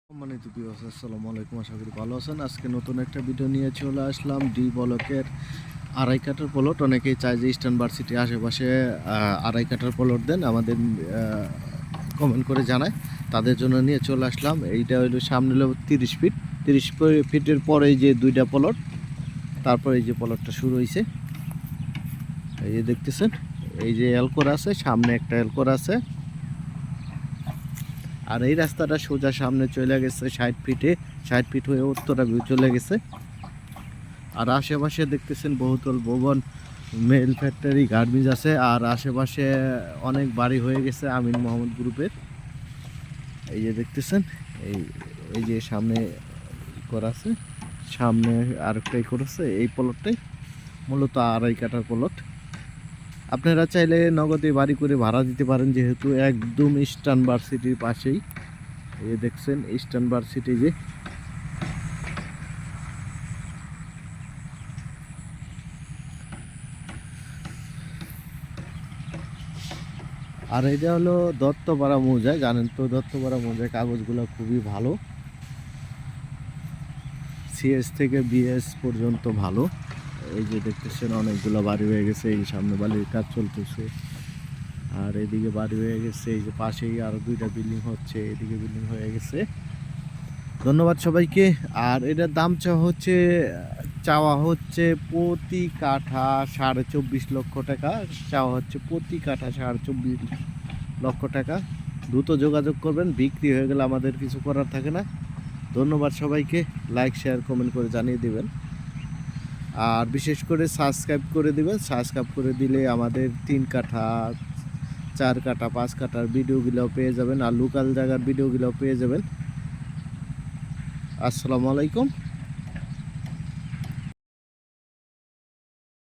সম্মানিত ভিউয়ার্স, আসসালামু আলাইকুম। আশা করি ভালো আছেন। আজকে নতুন একটা ভিডিও নিয়ে চলে আসলাম। ডি ব্লকের আড়াই কাঠার প্লট। অনেকেই চায় যে ইস্টার্ন ভার্সিটির আশেপাশে আড়াই কাঠার প্লট দেন, আমাদের কমেন্ট করে জানায়। তাদের জন্য নিয়ে চলে আসলাম। এইটা হইলো সামনে হলো 30 ফিট, 30 ফিটের পরে যে দুইটা প্লট, তারপরে এই যে প্লটটা শুরু হয়েছে। এই যে দেখতেছেন, এই যে এলকোর আছে, সামনে একটা এলকোর আছে। আর এই রাস্তাটা সোজা সামনে চলে গেছে 60 ফিটে, 60 ফিট হয়ে উত্তরা ভিউ চলে গেছে। আর আশেপাশে দেখতেছেন বহুতল ভবন, মেল ফ্যাক্টরি, গার্মেন্টস আছে। আর আশেপাশে অনেক বাড়ি হয়ে গেছে আমিন মোহাম্মদ গ্রুপের। এই যে দেখতেছেন, এই এই যে সামনে করা আছে, সামনে আরেকটাই করেছে। এই প্লটটাই মূলত আড়াই কাঠার প্লট। আপনারা চাইলে নগদে বাড়ি করে ভাড়া দিতে পারেন, যেহেতু একদম ইস্টার্ন ভার্সিটির পাশেই। এই দেখছেন ইস্টার্ন ভার্সিটি যে। আর এটা হলো দত্তপাড়া মৌজায়, জানেন তো দত্তপাড়া মৌজায় কাগজগুলো খুবই ভালো, সিএস থেকে বিএস পর্যন্ত ভালো। এই যে দেখতেছেন অনেকগুলো বাড়ি হয়ে গেছে, এই সামনে বাড়ির কাজ চলতেছে। আর এদিকে বাড়ি হয়ে গেছে, এই যে পাশেই আরো দুইটা বিল্ডিং হচ্ছে, এদিকে বিল্ডিং হয়ে গেছে। ধন্যবাদ সবাইকে। আর এটার দাম চাওয়া হচ্ছে প্রতি কাঠা 24.5 লক্ষ টাকা। চাওয়া হচ্ছে প্রতি কাঠা 24.5 লক্ষ টাকা। দ্রুত যোগাযোগ করবেন, বিক্রি হয়ে গেলে আমাদের কিছু করার থাকে না। ধন্যবাদ সবাইকে। লাইক শেয়ার কমেন্ট করে জানিয়ে দিবেন। আর বিশেষ করে সাবস্ক্রাইব করে দিবেন। সাবস্ক্রাইব করে দিলে আমাদের 3 কাঠা, 4 কাঠা, 5 কাঠার ভিডিওগুলোও পেয়ে যাবেন, আর লোকাল জায়গার ভিডিওগুলোও পেয়ে যাবেন। আসসালামু আলাইকুম।